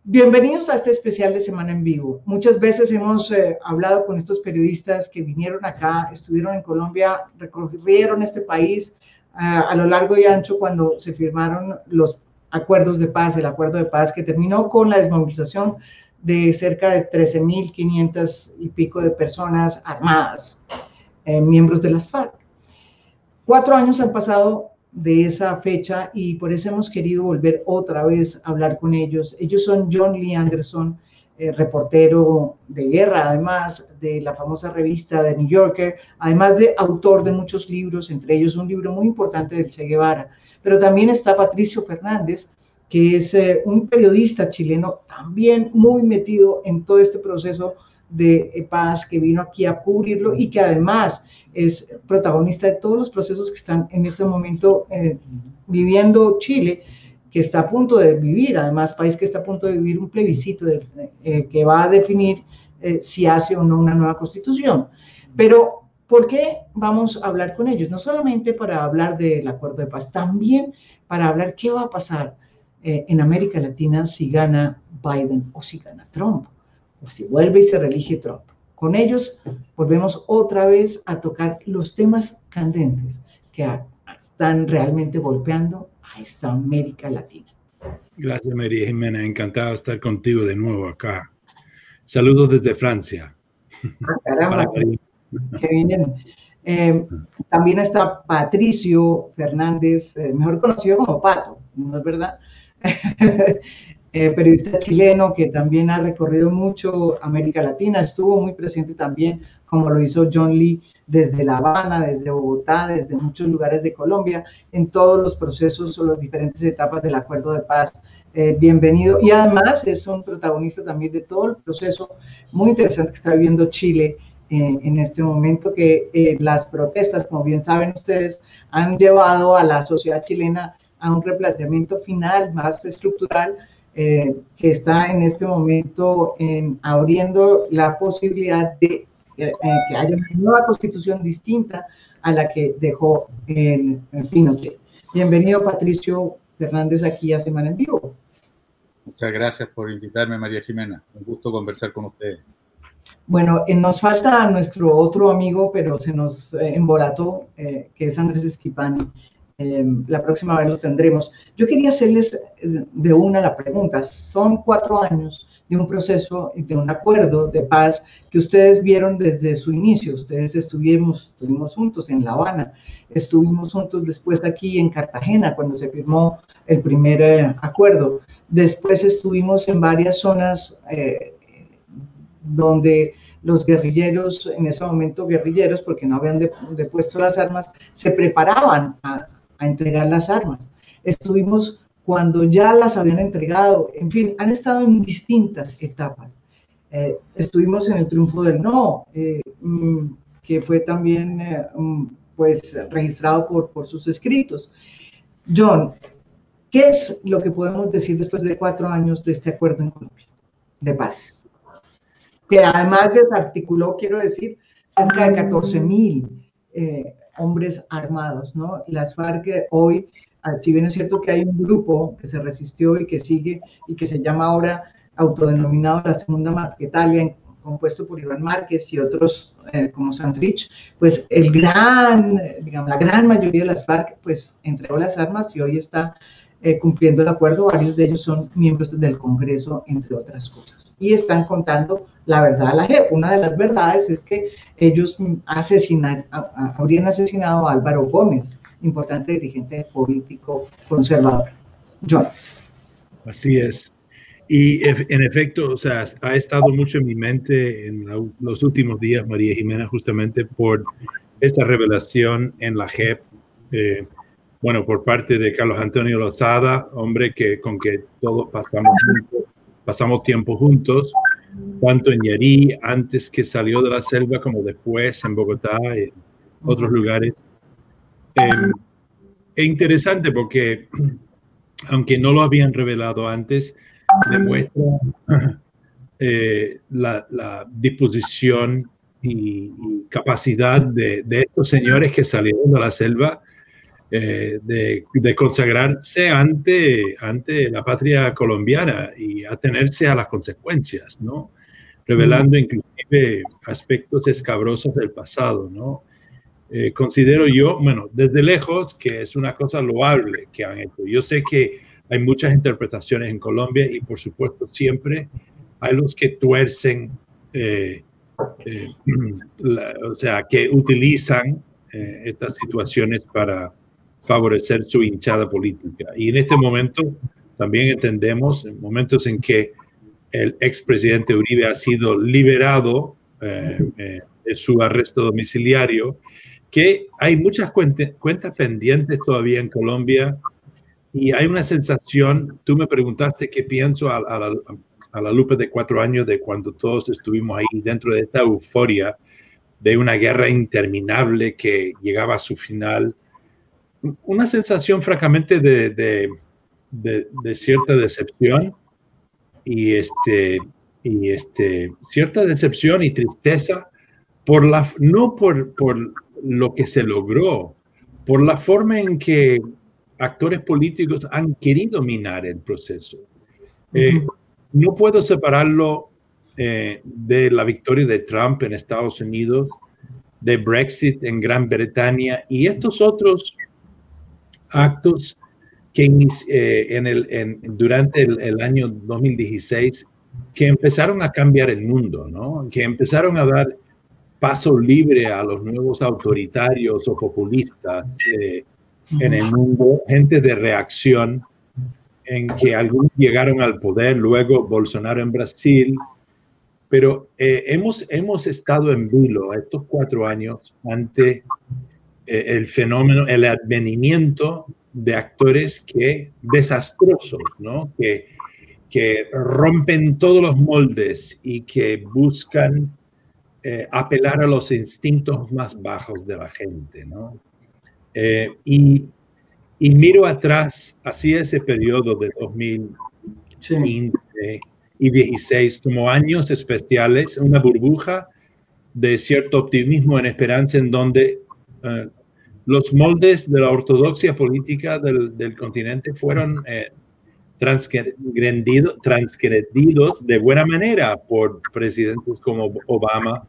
Bienvenidos a este especial de Semana en Vivo. Muchas veces hemos hablado con estos periodistas que vinieron acá, estuvieron en Colombia, recorrieron este país a lo largo y ancho cuando se firmaron los acuerdos de paz, el acuerdo de paz que terminó con la desmovilización de cerca de 13.500 y pico de personas armadas, miembros de las FARC. 4 años han pasado de esa fecha y por eso hemos querido volver otra vez a hablar con ellos. Ellos son John Lee Anderson, reportero de guerra, además de la famosa revista The New Yorker, además de autor de muchos libros, entre ellos un libro muy importante del Che Guevara. Pero también está Patricio Fernández, que es un periodista chileno también muy metido en todo este proceso de paz, que vino aquí a cubrirlo y que además es protagonista de todos los procesos que están en este momento viviendo Chile, que está a punto de vivir, además país que está a punto de vivir un plebiscito que va a definir si hace o no una nueva constitución. Pero ¿por qué vamos a hablar con ellos? No solamente para hablar del acuerdo de paz, también para hablar qué va a pasar en América Latina si gana Biden o si gana Trump, o si vuelve y se reelige Trump. Con ellos volvemos otra vez a tocar los temas candentes que están realmente golpeando a esta América Latina. Gracias, María Jimena. Encantado de estar contigo de nuevo acá. Saludos desde Francia. Caramba, qué bien. También está Patricio Fernández, mejor conocido como Pato, ¿no es verdad? Periodista chileno que también ha recorrido mucho América Latina, estuvo muy presente también, como lo hizo John Lee, desde La Habana, desde Bogotá, desde muchos lugares de Colombia, en todos los procesos o las diferentes etapas del acuerdo de paz. Bienvenido, y además es un protagonista también de todo el proceso muy interesante que está viviendo Chile en este momento, que las protestas, como bien saben ustedes, han llevado a la sociedad chilena a un replanteamiento final más estructural, que está en este momento abriendo la posibilidad de que haya una nueva constitución distinta a la que dejó el Pinochet. Bienvenido, Patricio Fernández, aquí a Semana en Vivo. Muchas gracias por invitarme, María Jimena. Un gusto conversar con ustedes. Bueno, nos falta nuestro otro amigo, pero se nos embolató, que es Andrés Esquipani. La próxima vez lo tendremos. Yo quería hacerles de una la pregunta. Son 4 años de un proceso y de un acuerdo de paz que ustedes vieron desde su inicio. Ustedes estuvimos juntos en La Habana, estuvimos juntos después aquí en Cartagena cuando se firmó el primer acuerdo. Después estuvimos en varias zonas donde los guerrilleros, en ese momento guerrilleros, porque no habían depuesto las armas, se preparaban a entregar las armas. Estuvimos cuando ya las habían entregado, en fin, han estado en distintas etapas. Estuvimos en el triunfo del no, que fue también pues registrado por sus escritos. John, ¿qué es lo que podemos decir después de 4 años de este acuerdo en Colombia de paz? Que además desarticuló, quiero decir, cerca de 14.000 hombres armados, ¿no? Las FARC hoy, si bien es cierto que hay un grupo que se resistió y que sigue y que se llama ahora autodenominado la Segunda Marquetalia, compuesto por Iván Márquez y otros como Santrich, pues digamos, la gran mayoría de las FARC pues entregó las armas y hoy está cumpliendo el acuerdo. Varios de ellos son miembros del Congreso, entre otras cosas, y están contando la verdad a la JEP. Una de las verdades es que ellos habrían asesinado a Álvaro Gómez, importante dirigente político conservador. John. Así es. Y en efecto, o sea, ha estado mucho en mi mente en los últimos días, María Jimena, justamente por esta revelación en la JEP, bueno, por parte de Carlos Antonio Lozada, hombre con que todos pasamos tiempo juntos, tanto en Yarí, antes que salió de la selva, como después en Bogotá y en otros lugares. Es interesante porque, aunque no lo habían revelado antes, demuestra la disposición y capacidad de estos señores que salieron de la selva de consagrarse ante la patria colombiana y atenerse a las consecuencias, ¿no? Revelando inclusive aspectos escabrosos del pasado, ¿no? Considero yo, bueno, desde lejos, que es una cosa loable que han hecho. Yo sé que hay muchas interpretaciones en Colombia y, por supuesto, siempre hay los que tuercen, o sea, que utilizan estas situaciones para favorecer su hinchada política. Y en este momento también entendemos, en momentos en que el expresidente Uribe ha sido liberado de su arresto domiciliario, que hay muchas cuentas pendientes todavía en Colombia y hay una sensación, tú me preguntaste qué pienso a la lupa de 4 años de cuando todos estuvimos ahí dentro de esa euforia de una guerra interminable que llegaba a su final. Una sensación francamente de cierta decepción y cierta decepción y tristeza no por lo que se logró, por la forma en que actores políticos han querido minar el proceso. No puedo separarlo de la victoria de Trump en Estados Unidos, de Brexit en Gran Bretaña y estos otros actos que durante el año 2016 que empezaron a cambiar el mundo, ¿no? Que empezaron a dar paso libre a los nuevos autoritarios o populistas en el mundo, gente de reacción, en que algunos llegaron al poder, luego Bolsonaro en Brasil, pero hemos estado en vilo estos 4 años ante el fenómeno, el advenimiento de actores desastrosos, ¿no? Que rompen todos los moldes y que buscan apelar a los instintos más bajos de la gente, ¿no? Y miro atrás hacia ese periodo de 2015 y 16 como años especiales, una burbuja de cierto optimismo en esperanza en donde los moldes de la ortodoxia política del continente fueron transgredidos de buena manera por presidentes como Obama,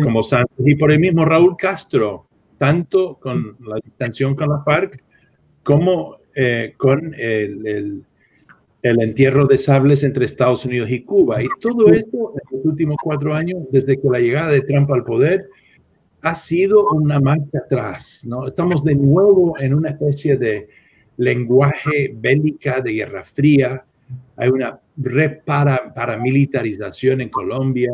como Santos y por el mismo Raúl Castro, tanto con la distensión con la FARC como con el entierro de sables entre Estados Unidos y Cuba. Y todo esto en los últimos 4 años, desde que la llegada de Trump al poder, ha sido una marcha atrás, ¿no? Estamos de nuevo en una especie de lenguaje bélica de Guerra Fría. Hay una paramilitarización en Colombia,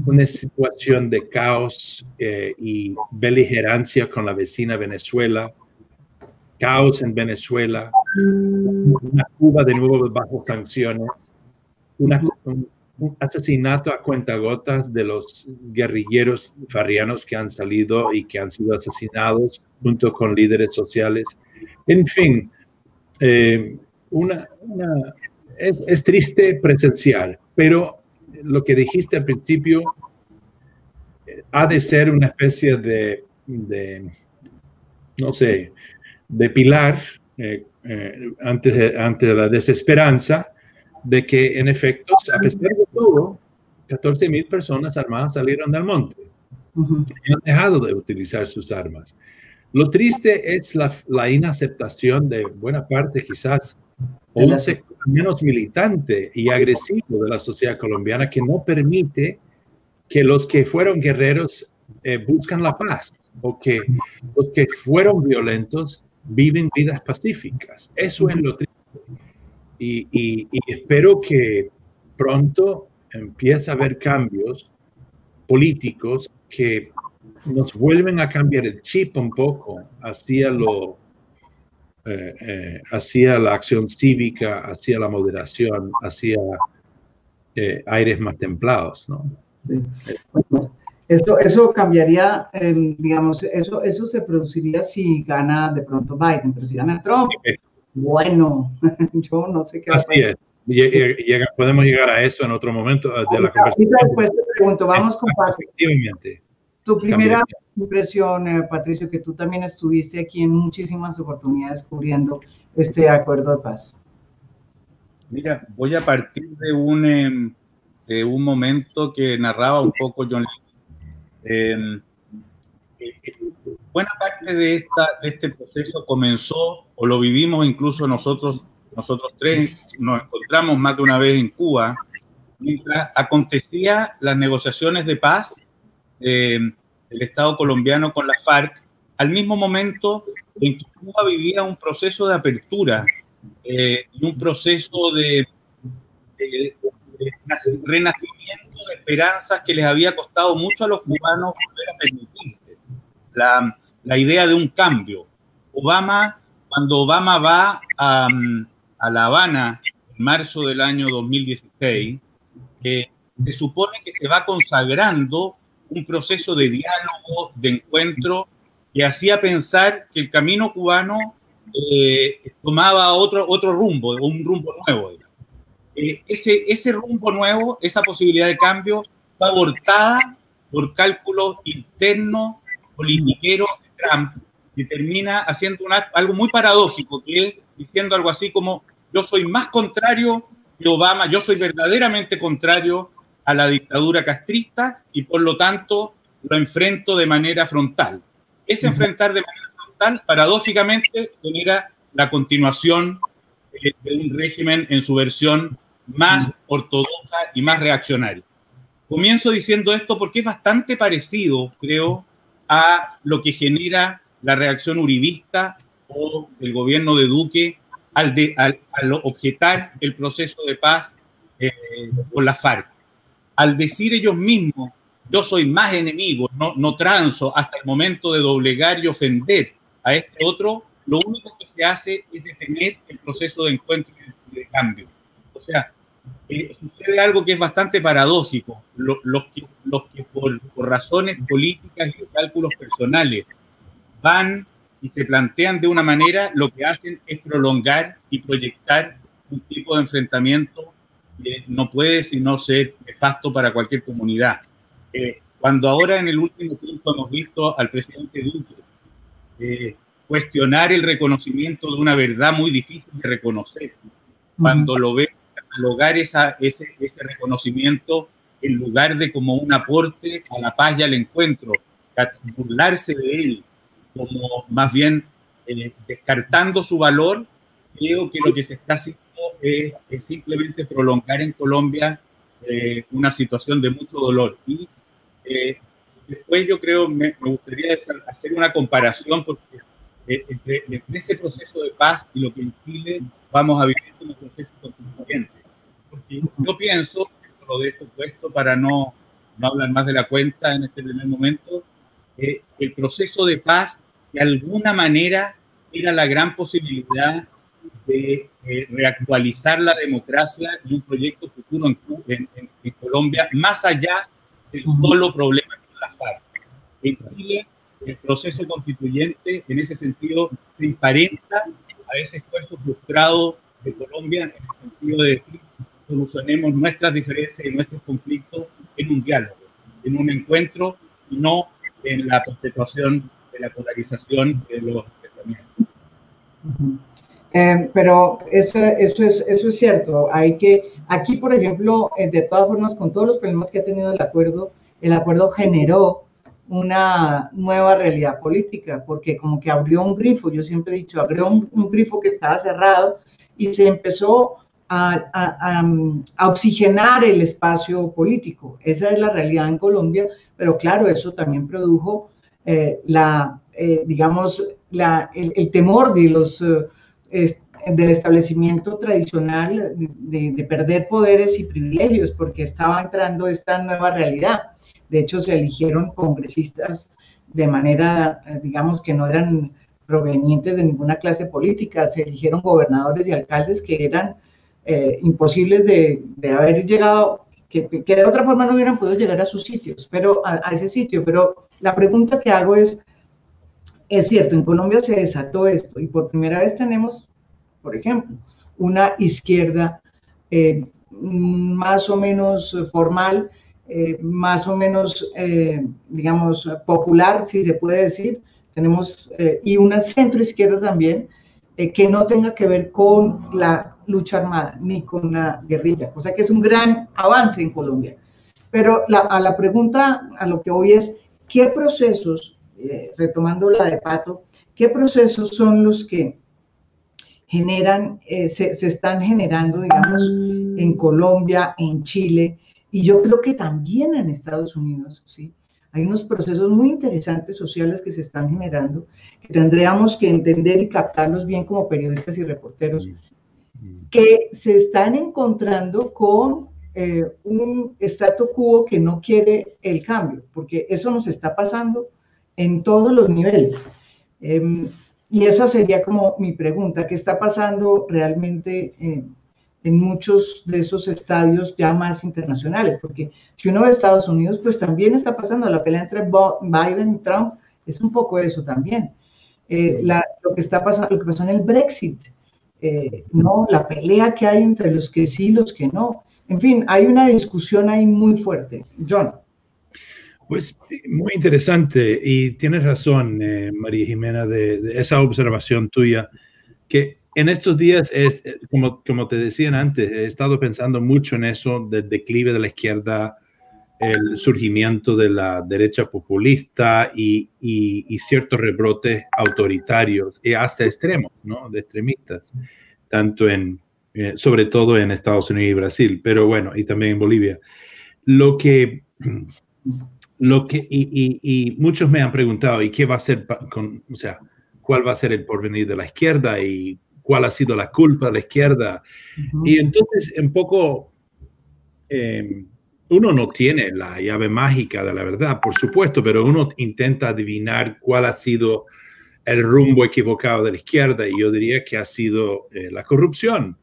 una situación de caos y beligerancia con la vecina Venezuela, caos en Venezuela, una Cuba de nuevo bajo sanciones, un asesinato a cuentagotas de los guerrilleros farrianos que han salido y que han sido asesinados junto con líderes sociales. En fin, es triste presenciar, pero lo que dijiste al principio ha de ser una especie de no sé, de pilar ante la desesperanza de que, en efecto, a pesar de todo, 14,000 personas armadas salieron del monte y han dejado de utilizar sus armas. Lo triste es la inaceptación de buena parte, quizás, o un sector menos militante y agresivo de la sociedad colombiana que no permite que los que fueron guerreros buscan la paz o que los que fueron violentos viven vidas pacíficas. Eso es lo triste. Y espero que pronto empiece a haber cambios políticos que nos vuelven a cambiar el chip un poco hacia la acción cívica, hacia la moderación, hacia aires más templados, ¿no? Sí. Eso cambiaría, digamos, eso se produciría si gana de pronto Biden, pero si gana Trump, bueno, yo no sé qué. Así es. Podemos llegar a eso en otro momento de la conversación. Después te pregunto, vamos con Patrick. Efectivamente. Tu primera impresión, Patricio, que tú también estuviste aquí en muchísimas oportunidades cubriendo este acuerdo de paz. Mira, voy a partir de un momento que narraba un poco John Lee. Buena parte de este proceso comenzó, o lo vivimos incluso nosotros tres, nos encontramos más de una vez en Cuba, mientras acontecían las negociaciones de paz del Estado colombiano con la FARC, al mismo momento en que Cuba vivía un proceso de apertura y un proceso de renacimiento de esperanzas que les había costado mucho a los cubanos volver a permitirse la idea de un cambio. Cuando Obama va a La Habana en marzo del año 2016, se supone que se va consagrando un proceso de diálogo, de encuentro, que hacía pensar que el camino cubano tomaba otro rumbo, un rumbo nuevo. Ese rumbo nuevo, esa posibilidad de cambio, fue abortada por cálculos internos, politiqueros de Trump, que termina haciendo algo muy paradójico, que es diciendo algo así como: yo soy más contrario que Obama, yo soy verdaderamente contrario a la dictadura castrista y por lo tanto lo enfrento de manera frontal. Ese enfrentar de manera frontal, paradójicamente, genera la continuación de un régimen en su versión más ortodoxa y más reaccionaria. Comienzo diciendo esto porque es bastante parecido, creo, a lo que genera la reacción uribista o el gobierno de Duque al objetar el proceso de paz con la FARC. Al decir ellos mismos: yo soy más enemigo, no transo hasta el momento de doblegar y ofender a este otro, lo único que se hace es detener el proceso de encuentro y de cambio. O sea, sucede algo que es bastante paradójico. Los que por razones políticas y de cálculos personales van y se plantean de una manera, lo que hacen es prolongar y proyectar un tipo de enfrentamiento que no puede sino ser nefasto para cualquier comunidad. Cuando ahora en el último tiempo hemos visto al presidente Duque cuestionar el reconocimiento de una verdad muy difícil de reconocer, cuando lo ve catalogar ese reconocimiento en lugar de como un aporte a la paz y al encuentro, burlarse de él, como más bien descartando su valor, creo que lo que se está haciendo es simplemente prolongar en Colombia una situación de mucho dolor. Y después yo creo, me gustaría hacer una comparación porque entre ese proceso de paz y lo que en Chile vamos a vivir como proceso constituyente. Porque yo pienso, lo dejo puesto para no hablar más de la cuenta en este primer momento, el proceso de paz de alguna manera era la gran posibilidad de reactualizar la democracia y un proyecto futuro en Colombia, más allá del solo problema con la FARC. En Chile, el proceso constituyente, en ese sentido, se emparenta a ese esfuerzo frustrado de Colombia, en el sentido de decir: solucionemos nuestras diferencias y nuestros conflictos en un diálogo, en un encuentro, y no en la perpetuación de la polarización de los pensamientos. Pero eso es cierto. Aquí, por ejemplo, de todas formas, con todos los problemas que ha tenido el acuerdo generó una nueva realidad política, porque como que abrió un grifo, yo siempre he dicho, abrió un grifo que estaba cerrado y se empezó a oxigenar el espacio político. Esa es la realidad en Colombia, pero claro, eso también produjo digamos, el temor de del establecimiento tradicional de perder poderes y privilegios, porque estaba entrando esta nueva realidad. De hecho, se eligieron congresistas de manera, digamos, que no eran provenientes de ninguna clase política. Se eligieron gobernadores y alcaldes que eran imposibles de haber llegado, que de otra forma no hubieran podido llegar a sus sitios, pero a ese sitio. Pero la pregunta que hago es cierto, en Colombia se desató esto y por primera vez tenemos, por ejemplo, una izquierda más o menos formal más o menos, digamos, popular, si se puede decir. Tenemos, y una centro-izquierda también, que no tenga que ver con la lucha armada ni con la guerrilla. O sea que es un gran avance en Colombia. Pero a la pregunta, a lo que hoy es, ¿qué procesos, retomando la de Pato, qué procesos son los que generan, se están generando, digamos, en Colombia, en Chile, y yo creo que también en Estados Unidos, ¿sí? Hay unos procesos muy interesantes sociales que se están generando, que tendríamos que entender y captarlos bien como periodistas y reporteros, que se están encontrando con un statu quo que no quiere el cambio, porque eso nos está pasando en todos los niveles. Y esa sería como mi pregunta, ¿qué está pasando realmente en muchos de esos estadios ya más internacionales? Porque si uno ve Estados Unidos, pues también está pasando la pelea entre Biden y Trump, es un poco eso también. Lo que está pasando, lo que pasó en el Brexit, no, la pelea que hay entre los que sí y los que no. En fin, hay una discusión ahí muy fuerte. John. Pues muy interesante y tienes razón, María Jimena, de esa observación tuya, que en estos días, como te decían antes, he estado pensando mucho en eso del declive de la izquierda, el surgimiento de la derecha populista y ciertos rebrotes autoritarios y hasta extremos, ¿no? De extremistas, tanto sobre todo en Estados Unidos y Brasil, pero bueno, y también en Bolivia. Y muchos me han preguntado, ¿y qué va a ser o sea, cuál va a ser el porvenir de la izquierda y cuál ha sido la culpa de la izquierda? Y entonces, un poco, uno no tiene la llave mágica de la verdad, por supuesto, pero uno intenta adivinar cuál ha sido el rumbo equivocado de la izquierda, y yo diría que ha sido la corrupción.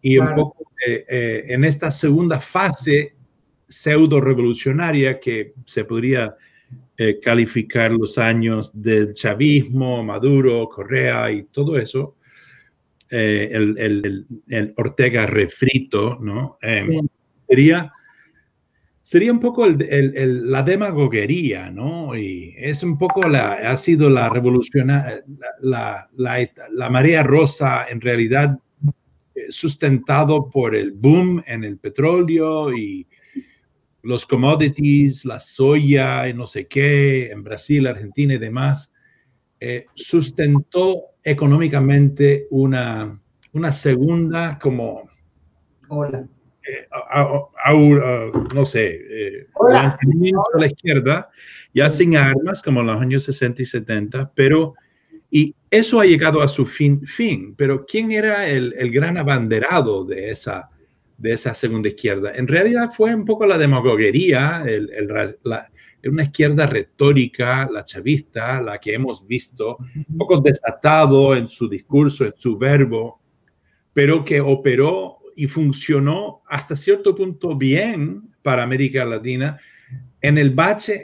Y un poco en esta segunda fase pseudo revolucionaria que se podría calificar los años del chavismo, Maduro, Correa y todo eso, el Ortega refrito, ¿no? Sería un poco la demagoguería, ¿no? Y es un poco ha sido la revolución, la marea rosa en realidad sustentado por el boom en el petróleo y los commodities, la soya y no sé qué, en Brasil, Argentina y demás, sustentó económicamente una segunda como... Hola. No sé, lanzamiento a la izquierda, ya sin armas como en los años 60 y 70, y eso ha llegado a su fin, pero ¿quién era el gran abanderado de esa segunda izquierda? En realidad fue un poco la demagoguería, una izquierda retórica, la chavista, la que hemos visto, un poco desatado en su discurso, en su verbo, pero que operó y funcionó hasta cierto punto bien para América Latina en el bache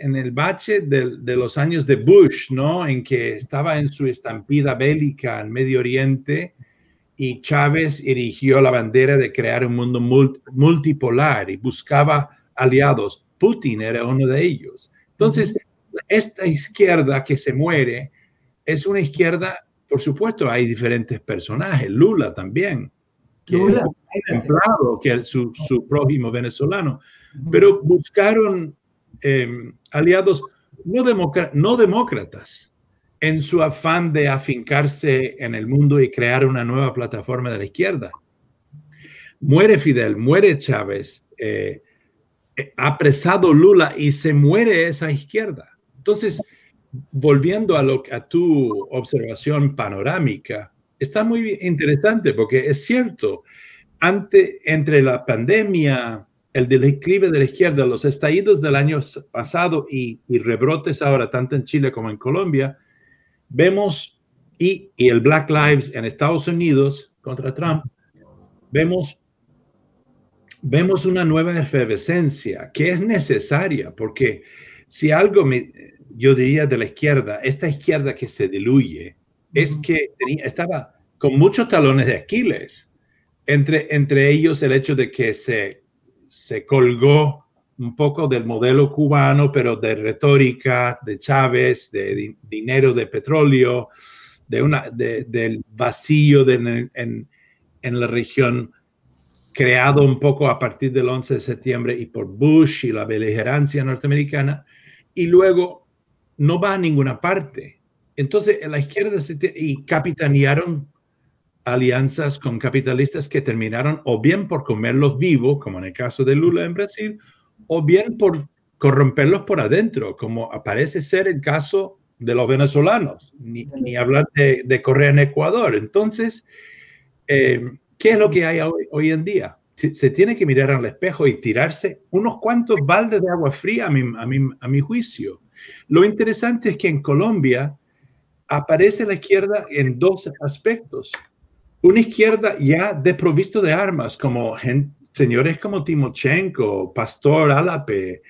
de los años de Bush, ¿no? En que estaba en su estampida bélica al Medio Oriente y Chávez erigió la bandera de crear un mundo multipolar y buscaba aliados. Putin era uno de ellos. Entonces, esta izquierda que se muere es una izquierda, por supuesto, hay diferentes personajes, Lula también, que su prójimo venezolano, pero buscaron aliados no demócratas en su afán de afincarse en el mundo y crear una nueva plataforma de la izquierda. Muere Fidel, muere Chávez, apresado Lula y se muere esa izquierda. Entonces, volviendo a tu observación panorámica, está muy interesante porque es cierto, entre la pandemia, el declive de la izquierda, los estallidos del año pasado y rebrotes ahora, tanto en Chile como en Colombia, vemos, y el Black Lives en Estados Unidos contra Trump, vemos una nueva efervescencia que es necesaria, porque si algo yo diría de la izquierda, esta izquierda que se diluye, es que estaba con muchos talones de Aquiles, entre ellos el hecho de que se colgó un poco del modelo cubano, pero de retórica, de Chávez, de dinero, de petróleo, del vacío en la región, creado un poco a partir del 11 de septiembre y por Bush y la beligerancia norteamericana, y luego no va a ninguna parte. Entonces, la izquierda y capitanearon alianzas con capitalistas que terminaron o bien por comerlos vivos, como en el caso de Lula en Brasil, o bien por corromperlos por adentro, como parece ser el caso de los venezolanos, ni hablar de Correa en Ecuador. Entonces, ¿qué es lo que hay hoy en día? Se tiene que mirar al espejo y tirarse unos cuantos baldes de agua fría a mi juicio. Lo interesante es que en Colombia aparece la izquierda en dos aspectos. Una izquierda ya desprovisto de armas, como señores como Timochenko, Pastor Álape,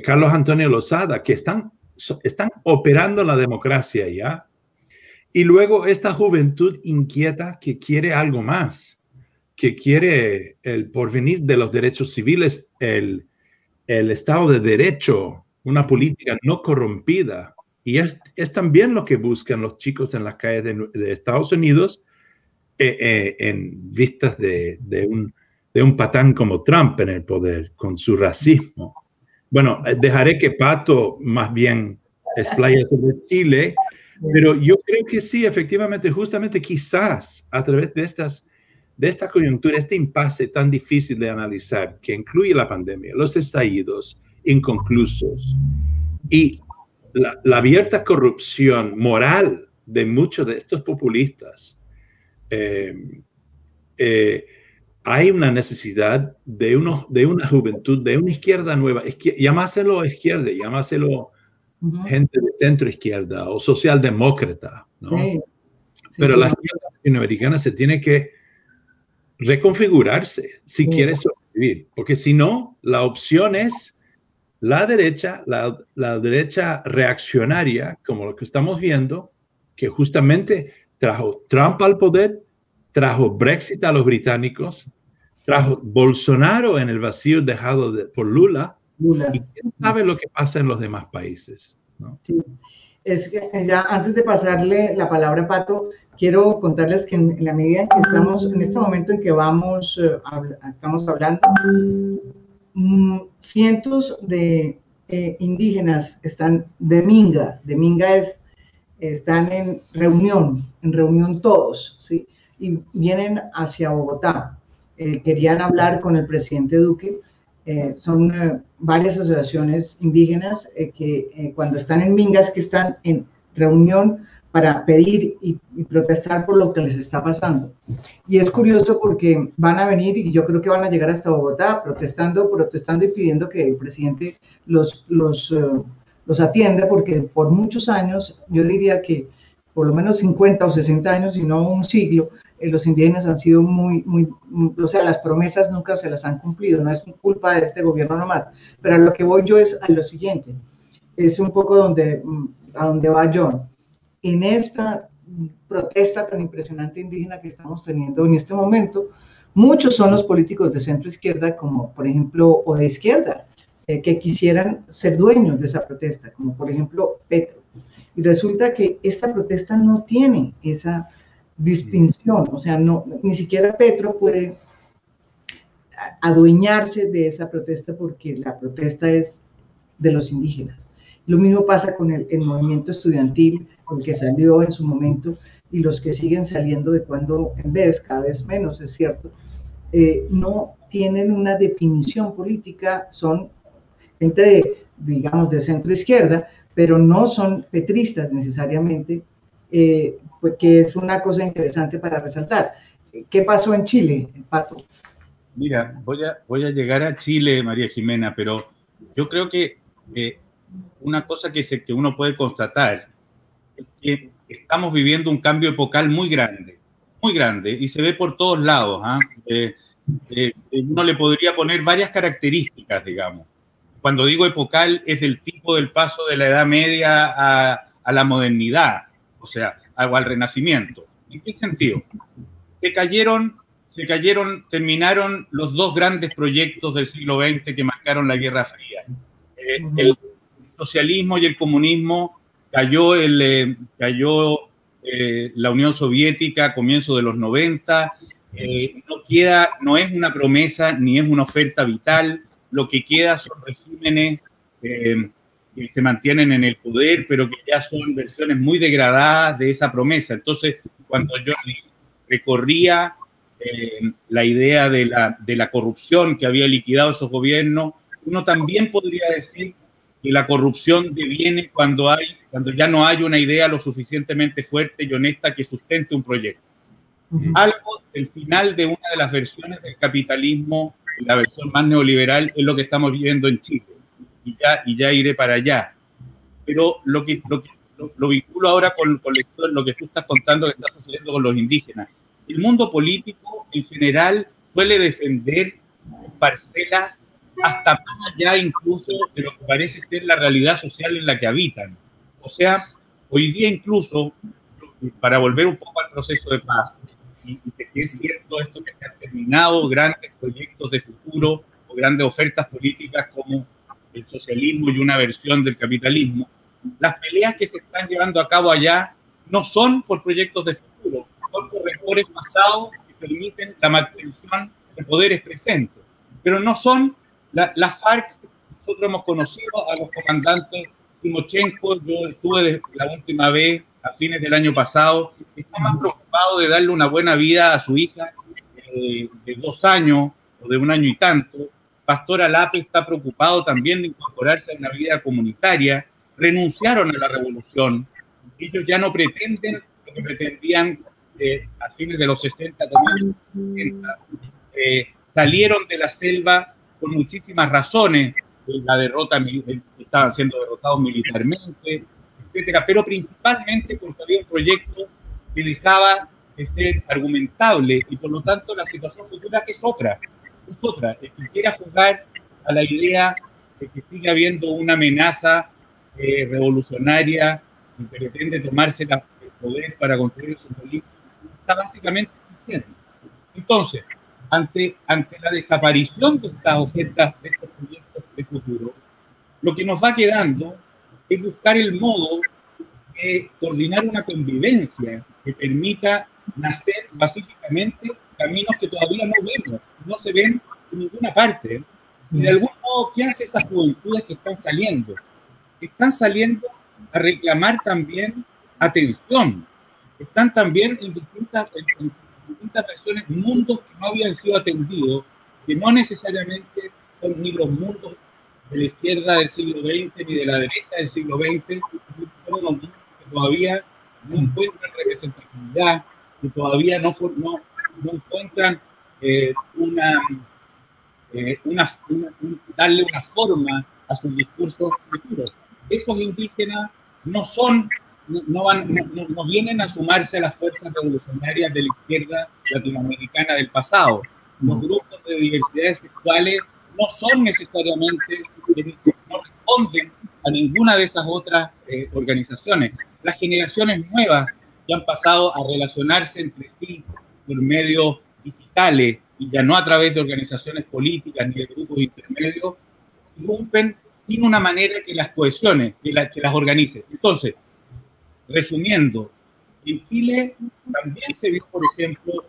Carlos Antonio Lozada, que están operando la democracia ya. Y luego esta juventud inquieta que quiere algo más, que quiere el porvenir de los derechos civiles, el Estado de Derecho, una política no corrompida. Y es también lo que buscan los chicos en las calles de Estados Unidos, en vistas de un patán como Trump en el poder, con su racismo. Bueno, dejaré que Pato más bien explaya sobre Chile, pero yo creo que sí, efectivamente, justamente quizás a través de esta coyuntura, este impasse tan difícil de analizar, que incluye la pandemia, los estallidos inconclusos y la abierta corrupción moral de muchos de estos populistas, hay una necesidad de una juventud, de una izquierda nueva, llámaselo izquierda, llámaselo gente de centro izquierda o socialdemócrata, ¿no? Sí, pero la izquierda latinoamericana se tiene que reconfigurarse si quiere sobrevivir, porque si no, la opción es la derecha reaccionaria, como lo que estamos viendo, que justamente trajo Trump al poder, trajo Brexit a los británicos, trajo Bolsonaro en el vacío dejado por Lula. Y quién sabe lo que pasa en los demás países, ¿no? Sí. Es que ya antes de pasarle la palabra a Pato, quiero contarles que en la medida en que estamos, en este momento en que estamos hablando, cientos de indígenas están de Minga están en reunión todos, ¿sí? Y vienen hacia Bogotá. Querían hablar con el presidente Duque. Son varias asociaciones indígenas que cuando están en Mingas, que están en reunión para pedir y protestar por lo que les está pasando. Y es curioso porque van a venir y yo creo que van a llegar hasta Bogotá protestando y pidiendo que el presidente los atienda, porque por muchos años, yo diría que por lo menos 50 o 60 años, si no un siglo, los indígenas han sido o sea, las promesas nunca se las han cumplido, no es culpa de este gobierno nomás, pero a lo que voy yo es a lo siguiente, es un poco a donde va John. En esta protesta tan impresionante indígena que estamos teniendo en este momento, muchos son los políticos de centro izquierda, como por ejemplo, o de izquierda, que quisieran ser dueños de esa protesta, como por ejemplo Petro. Y resulta que esta protesta no tiene esa distinción, o sea, ni siquiera Petro puede adueñarse de esa protesta porque la protesta es de los indígenas. Lo mismo pasa con el movimiento estudiantil, el que salió en su momento y los que siguen saliendo de cuando en vez, cada vez menos, es cierto, no tienen una definición política, son gente digamos, de centro izquierda, pero no son petristas necesariamente, porque es una cosa interesante para resaltar. ¿Qué pasó en Chile, Pato? Mira, voy a llegar a Chile, María Jimena, pero yo creo que una cosa que uno puede constatar es que estamos viviendo un cambio epocal muy grande, y se ve por todos lados. Uno le podría poner varias características, digamos. Cuando digo epocal, es del tipo del paso de la Edad Media a la modernidad, o sea, al Renacimiento. ¿En qué sentido? Se cayeron terminaron los dos grandes proyectos del siglo XX que marcaron la Guerra Fría. El socialismo y el comunismo cayó la Unión Soviética a comienzos de los 90, no es una promesa ni es una oferta vital, lo que queda son regímenes que se mantienen en el poder, pero que ya son versiones muy degradadas de esa promesa. Entonces, cuando yo recorría la idea de la corrupción que había liquidado esos gobiernos, uno también podría decir que la corrupción deviene cuando ya no hay una idea lo suficientemente fuerte y honesta que sustente un proyecto. Algo del final de una de las versiones del capitalismo, la versión más neoliberal, es lo que estamos viviendo en Chile. Y ya iré para allá. Pero lo vinculo ahora con lo que tú estás contando que está sucediendo con los indígenas. El mundo político en general suele defender parcelas hasta más allá incluso de lo que parece ser la realidad social en la que habitan. O sea, hoy día incluso, para volver un poco al proceso de paz, y que es cierto esto que se han terminado grandes proyectos de futuro o grandes ofertas políticas como el socialismo y una versión del capitalismo, las peleas que se están llevando a cabo allá no son por proyectos de futuro, son por rencores pasados que permiten la mantención de poderes presentes. Pero no son la FARC. Nosotros hemos conocido a los comandantes Timochenko. Yo estuve la última vez a fines del año pasado. Está más preocupado de darle una buena vida a su hija de 2 años o de 1 año y tanto. Pastor Alape está preocupado también de incorporarse a una vida comunitaria. Renunciaron a la revolución. Ellos ya no pretenden lo que pretendían a fines de los 60, comienzos de los 70. Salieron de la selva por muchísimas razones. La derrota, estaban siendo derrotados militarmente, etcétera, pero principalmente porque había un proyecto que dejaba de ser argumentable y por lo tanto la situación futura es otra. El que quiera jugar a la idea de que sigue habiendo una amenaza revolucionaria y pretende tomarse el poder para construir su política, está básicamente mintiendo. Entonces, ante la desaparición de estas ofertas, de estos proyectos de futuro, lo que nos va quedando es buscar el modo de coordinar una convivencia que permita nacer pacíficamente caminos que todavía no vemos, no se ven en ninguna parte. Y de algún modo, ¿qué hace esas juventudes que están saliendo? Están saliendo a reclamar también atención. Están también en distintas versiones, mundos que no habían sido atendidos, que no necesariamente son ni los mundos de la izquierda del siglo XX ni de la derecha del siglo XX, son unos mundos que todavía no encuentran representatividad, que todavía no encuentran darle una forma a sus discursos futuros. Esos indígenas no vienen a sumarse a las fuerzas revolucionarias de la izquierda latinoamericana del pasado. Los grupos de diversidades sexuales no son necesariamente, no responden a ninguna de esas otras organizaciones. Las generaciones nuevas que han pasado a relacionarse entre sí por medios digitales y ya no a través de organizaciones políticas ni de grupos intermedios, irrumpen sin una manera que las cohesione, que las organice. Entonces, resumiendo, en Chile también se vio, por ejemplo,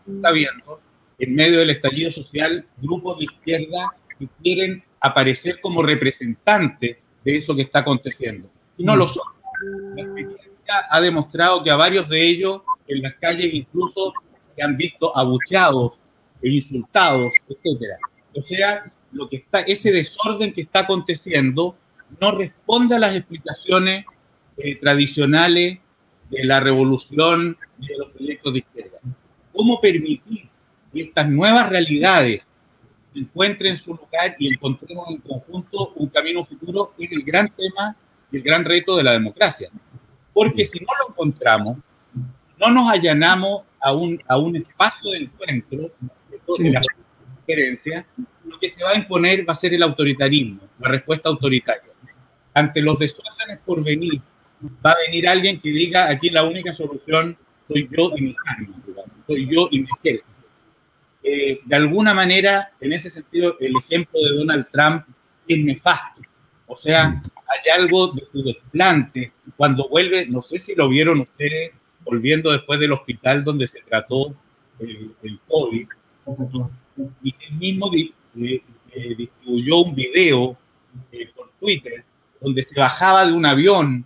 está viendo, en medio del estallido social, grupos de izquierda que quieren aparecer como representantes de eso que está aconteciendo. Y no lo son. La experiencia ha demostrado que a varios de ellos en las calles incluso se han visto abucheados e insultados, etcétera. O sea, ese desorden que está aconteciendo no responde a las explicaciones tradicionales de la revolución y de los proyectos de izquierda. ¿Cómo permitir que estas nuevas realidades encuentren su lugar y encontremos en conjunto un camino futuro? Es el gran tema y el gran reto de la democracia. Porque si no lo encontramos, no nos allanamos a un espacio de encuentro de la diferencia, lo que se va a imponer va a ser el autoritarismo, la respuesta autoritaria. Ante los desórdenes por venir, va a venir alguien que diga, aquí la única solución soy yo y mis armas, digamos. soy yo y mi ejército. De alguna manera, en ese sentido, el ejemplo de Donald Trump es nefasto. O sea, hay algo de su desplante cuando vuelve, no sé si lo vieron ustedes, volviendo después del hospital donde se trató el COVID, y él mismo distribuyó un video por Twitter donde se bajaba de un avión,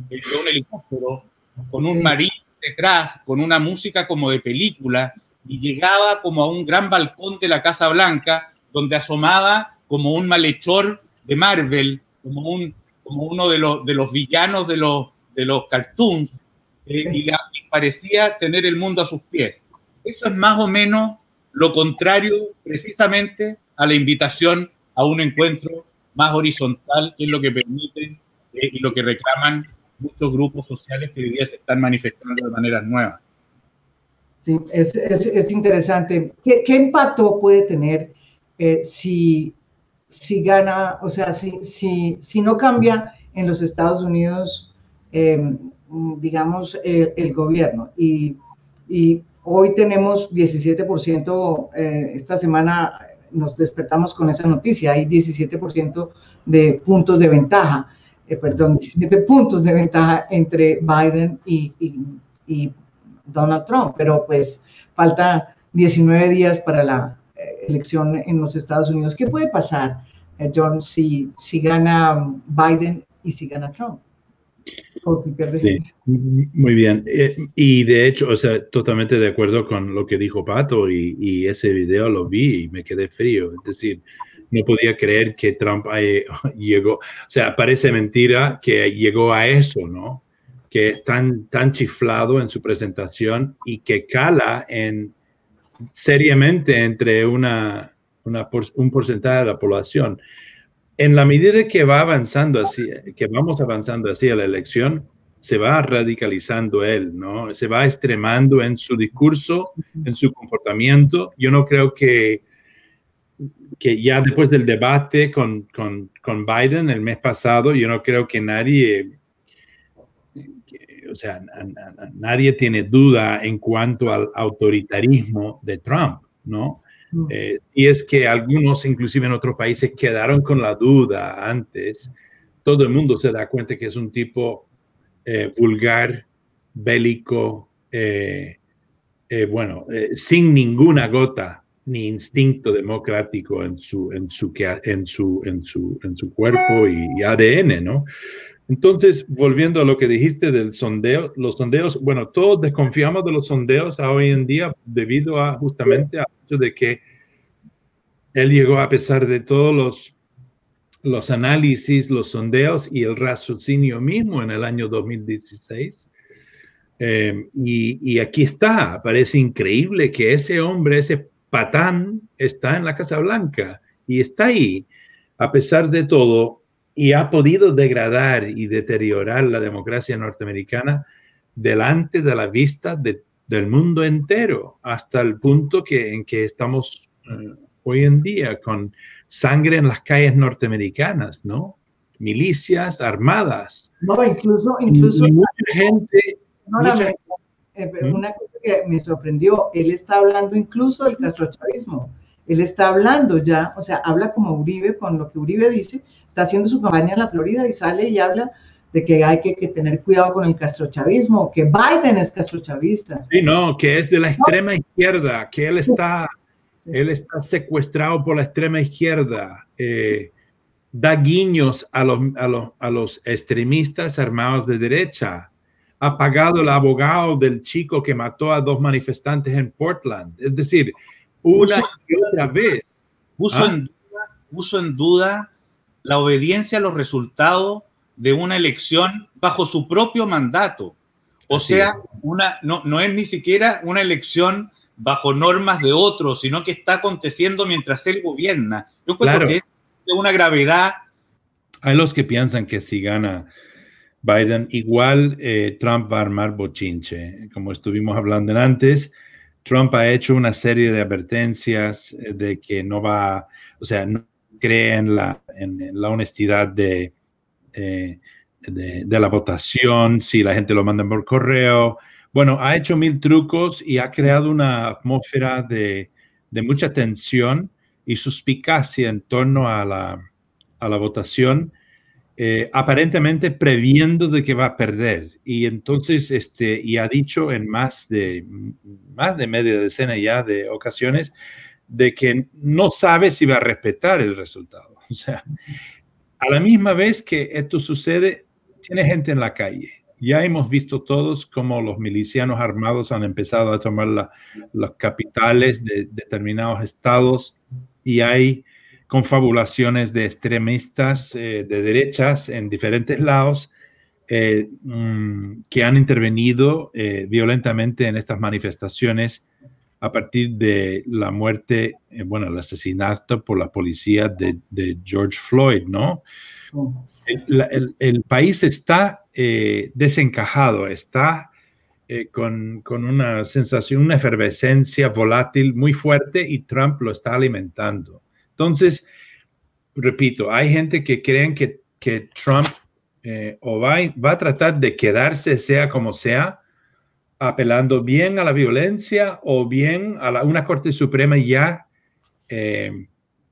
de un helicóptero, con un marine detrás, con una música como de película, y llegaba como a un gran balcón de la Casa Blanca, donde asomaba como un malhechor de Marvel, como uno de los villanos de los cartoons, y parecía tener el mundo a sus pies. Eso es más o menos lo contrario precisamente a la invitación a un encuentro más horizontal, que es lo que permiten y lo que reclaman muchos grupos sociales que hoy día se están manifestando de maneras nuevas. Sí, es interesante. ¿Qué impacto puede tener si gana, o sea, si no cambia en los Estados Unidos, digamos, el gobierno? Y hoy tenemos 17%, esta semana nos despertamos con esa noticia, hay 17% de puntos de ventaja, 17 puntos de ventaja entre Biden y Donald Trump, pero pues falta 19 días para la elección en los Estados Unidos. ¿Qué puede pasar, John, si gana Biden y si gana Trump? O si pierde. Sí, muy bien. Y de hecho, o sea, totalmente de acuerdo con lo que dijo Pato, y ese video lo vi y me quedé frío. Es decir, no podía creer que Trump llegó, o sea, parece mentira que llegó a eso, ¿no? Que es tan chiflado en su presentación y que cala seriamente entre un porcentaje de la población. En la medida que vamos avanzando así a la elección, se va radicalizando él, ¿no? Se va extremando en su discurso, en su comportamiento. Yo no creo que ya después del debate con Biden el mes pasado, yo no creo que nadie, o sea, nadie tiene duda en cuanto al autoritarismo de Trump, ¿no? Y es que algunos, inclusive en otros países, quedaron con la duda antes. Todo el mundo se da cuenta que es un tipo vulgar, bélico, sin ninguna gota ni instinto democrático en su cuerpo y ADN, ¿no? Entonces, volviendo a lo que dijiste del sondeo, los sondeos, bueno, todos desconfiamos de los sondeos hoy en día debido justamente al hecho de que él llegó, a pesar de todos los análisis, los sondeos y el raciocinio mismo en el año 2016. Y aquí está, parece increíble que ese hombre, ese patán, está en la Casa Blanca y está ahí, a pesar de todo, y ha podido degradar y deteriorar la democracia norteamericana delante de la vista del mundo entero, hasta el punto en que estamos hoy en día con sangre en las calles norteamericanas, ¿no? Milicias armadas. No, incluso y mucha gente... Una cosa que me sorprendió, él está hablando incluso del castrochavismo. Él está hablando ya, o sea, habla como Uribe, con lo que Uribe dice, está haciendo su campaña en la Florida y sale y habla de que hay que tener cuidado con el castrochavismo, que Biden es castrochavista. Sí, no, que es de la extrema izquierda, que él está secuestrado por la extrema izquierda. Da guiños a los extremistas armados de derecha. Ha pagado el abogado del chico que mató a 2 manifestantes en Portland. Es decir, una y otra vez. Puso en duda la obediencia a los resultados de una elección bajo su propio mandato. O sea, no es ni siquiera una elección bajo normas de otros, sino que está aconteciendo mientras él gobierna. Yo creo que es de una gravedad. Hay los que piensan que si gana Biden, igual Trump va a armar bochinche. Como estuvimos hablando antes, Trump ha hecho una serie de advertencias de que no va, o sea, no cree en la honestidad de la votación, si la gente lo manda por correo, Bueno, ha hecho 1000 trucos y ha creado una atmósfera de mucha tensión y suspicacia en torno a la votación, aparentemente previendo de que va a perder. Y entonces, y ha dicho en más de media decena ya de ocasiones de que no sabe si va a respetar el resultado. O sea, a la misma vez que esto sucede, tiene gente en la calle. Ya hemos visto todos cómo los milicianos armados han empezado a tomar las capitales de determinados estados y hay confabulaciones de extremistas de derechas en diferentes lados que han intervenido violentamente en estas manifestaciones a partir de la muerte, el asesinato por la policía de George Floyd, ¿no? El país está desencajado, está con una sensación, una efervescencia volátil muy fuerte y Trump lo está alimentando. Entonces, repito, hay gente que creen que Trump o va a tratar de quedarse sea como sea, apelando bien a la violencia o bien a una Corte Suprema ya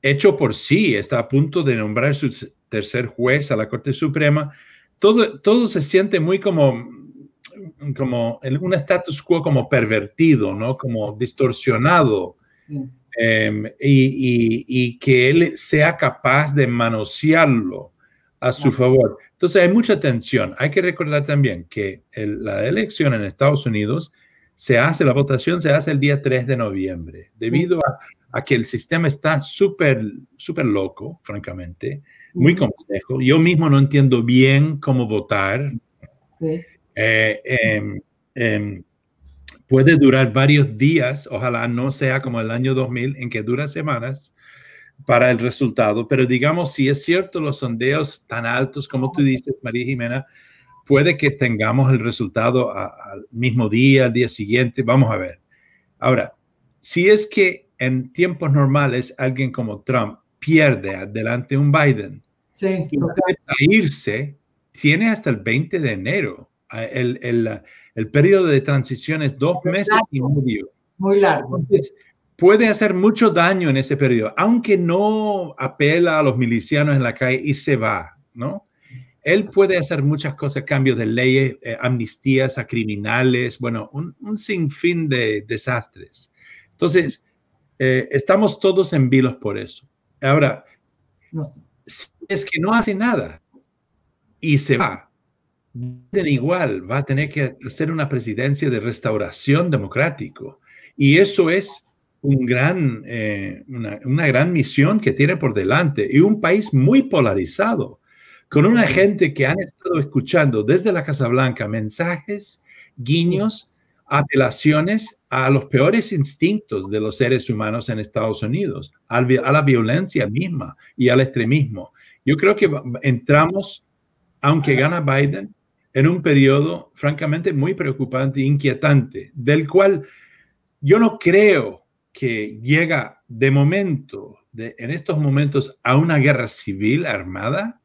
hecho por sí, está a punto de nombrar su tercer juez a la Corte Suprema. Todo se siente muy como en un status quo como pervertido, ¿no? Como distorsionado. Y que él sea capaz de manosearlo a su favor. Entonces hay mucha tensión. Hay que recordar también que la elección en Estados Unidos la votación se hace el día 3 de noviembre, debido a que el sistema está súper loco, francamente, muy complejo. Yo mismo no entiendo bien cómo votar. Sí. Puede durar varios días, ojalá no sea como el año 2000, en que dura semanas para el resultado, pero digamos, si es cierto los sondeos tan altos como tú dices, María Jimena, puede que tengamos el resultado al mismo día, al día siguiente, vamos a ver. Ahora, si es que en tiempos normales alguien como Trump pierde delante de un Biden, sí, y irse, tiene hasta el 20 de enero. El periodo de transición es 2 meses y medio. Muy largo. Entonces, puede hacer mucho daño en ese periodo, aunque no apela a los milicianos en la calle y se va, ¿no? Él puede hacer muchas cosas, cambios de leyes, amnistías a criminales, bueno, un sinfín de desastres. Entonces, estamos todos en vilos por eso. Ahora, si es que no hace nada y se va, igual va a tener que hacer una presidencia de restauración democrático. Y eso es una gran misión que tiene por delante. Y un país muy polarizado, con una gente que han estado escuchando desde la Casa Blanca mensajes, guiños, apelaciones a los peores instintos de los seres humanos en Estados Unidos, a la violencia misma y al extremismo. Yo creo que entramos, aunque gana Biden, en un periodo francamente muy preocupante e inquietante, del cual yo no creo que llega de momento, en estos momentos, a una guerra civil armada,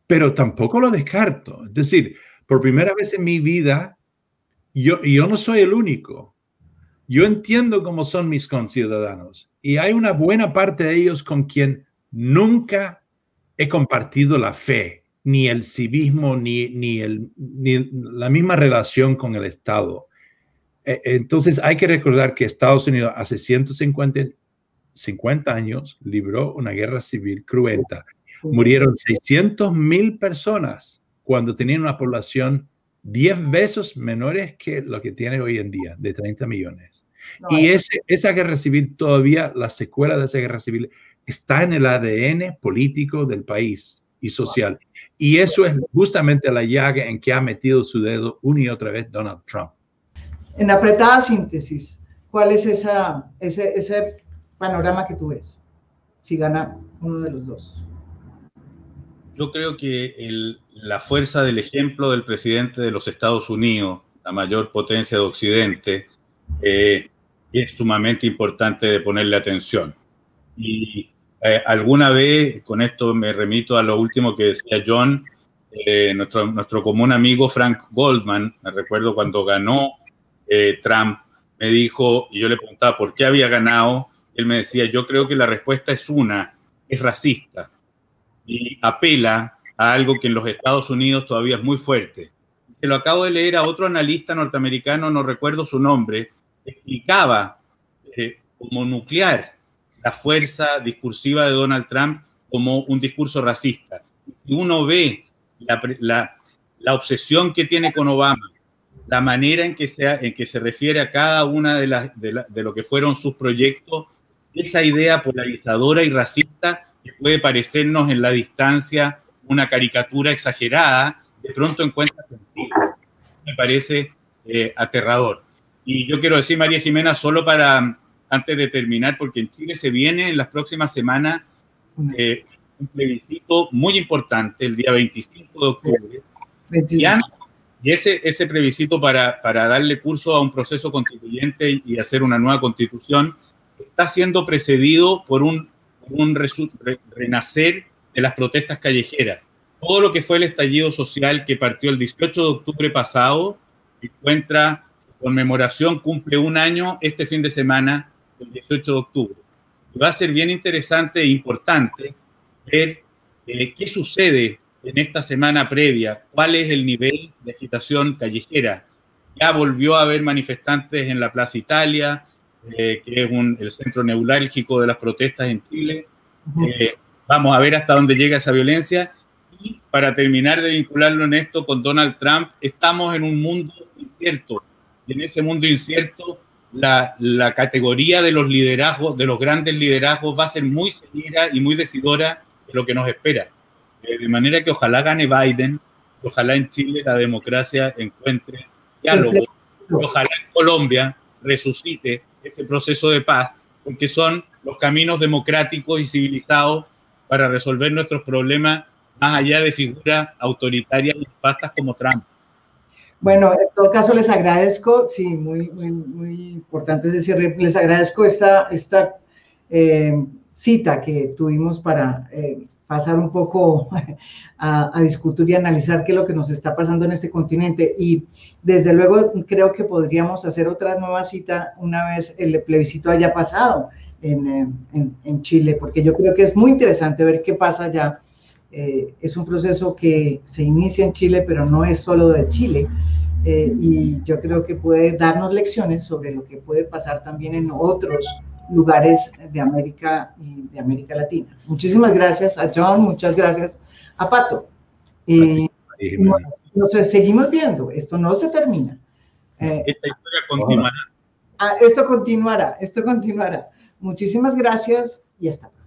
pero tampoco lo descarto. Es decir, por primera vez en mi vida, yo no soy el único. Yo entiendo cómo son mis conciudadanos y hay una buena parte de ellos con quien nunca he compartido la fe, ni el civismo, ni la misma relación con el Estado. Entonces hay que recordar que Estados Unidos hace 150 años libró una guerra civil cruenta. Murieron 600,000 personas cuando tenían una población 10 veces menores que lo que tiene hoy en día, de 30 millones. Y esa guerra civil, todavía la secuela de esa guerra civil está en el ADN político del país y social. Y eso es justamente la llaga en que ha metido su dedo una y otra vez Donald Trump. En apretada síntesis, ¿cuál es ese panorama que tú ves si gana uno de los dos? Yo creo que la fuerza del ejemplo del presidente de los Estados Unidos, la mayor potencia de Occidente, es sumamente importante de ponerle atención. Y alguna vez, con esto me remito a lo último que decía John, nuestro común amigo Frank Goldman, me recuerdo cuando ganó Trump, me dijo, y yo le preguntaba por qué había ganado, él me decía, yo creo que la respuesta es racista, y apela a algo que en los Estados Unidos todavía es muy fuerte. Se lo acabo de leer a otro analista norteamericano, no recuerdo su nombre, explicaba como nuclear la fuerza discursiva de Donald Trump como un discurso racista. Si uno ve la obsesión que tiene con Obama, la manera en que se refiere a cada una de lo que fueron sus proyectos, esa idea polarizadora y racista que puede parecernos en la distancia una caricatura exagerada, de pronto encuentra sentido. Me parece aterrador. Y yo quiero decir, María Jimena, solo antes de terminar, porque en Chile se viene en las próximas semanas un plebiscito muy importante, el día 25 de octubre. Y ese plebiscito para darle curso a un proceso constituyente y hacer una nueva constitución está siendo precedido por un renacer de las protestas callejeras. Todo lo que fue el estallido social que partió el 18 de octubre pasado encuentra conmemoración, cumple un año este fin de semana, el 18 de octubre. Y va a ser bien interesante e importante ver qué sucede en esta semana previa, cuál es el nivel de agitación callejera. Ya volvió a haber manifestantes en la Plaza Italia, que es el centro neurálgico de las protestas en Chile. Vamos a ver hasta dónde llega esa violencia. Y para terminar de vincularlo en esto con Donald Trump, estamos en un mundo incierto. Y en ese mundo incierto, la categoría de los liderazgos, de los grandes liderazgos, va a ser muy severa y muy decidora de lo que nos espera. De manera que ojalá gane Biden, ojalá en Chile la democracia encuentre diálogo, ojalá en Colombia resucite ese proceso de paz, porque son los caminos democráticos y civilizados para resolver nuestros problemas más allá de figuras autoritarias y nefastas como Trump. Bueno, en todo caso les agradezco, sí, muy importante ese cierre, les agradezco esta cita que tuvimos para pasar un poco a discutir y analizar qué es lo que nos está pasando en este continente, y desde luego creo que podríamos hacer otra nueva cita una vez el plebiscito haya pasado en Chile, porque yo creo que es muy interesante ver qué pasa allá. Es un proceso que se inicia en Chile, pero no es solo de Chile, y yo creo que puede darnos lecciones sobre lo que puede pasar también en otros lugares de América y de América Latina. Muchísimas gracias a John, muchas gracias a Pato. Nos seguimos viendo, esto no se termina. Esta historia continuará. Esto continuará. Muchísimas gracias y hasta pronto.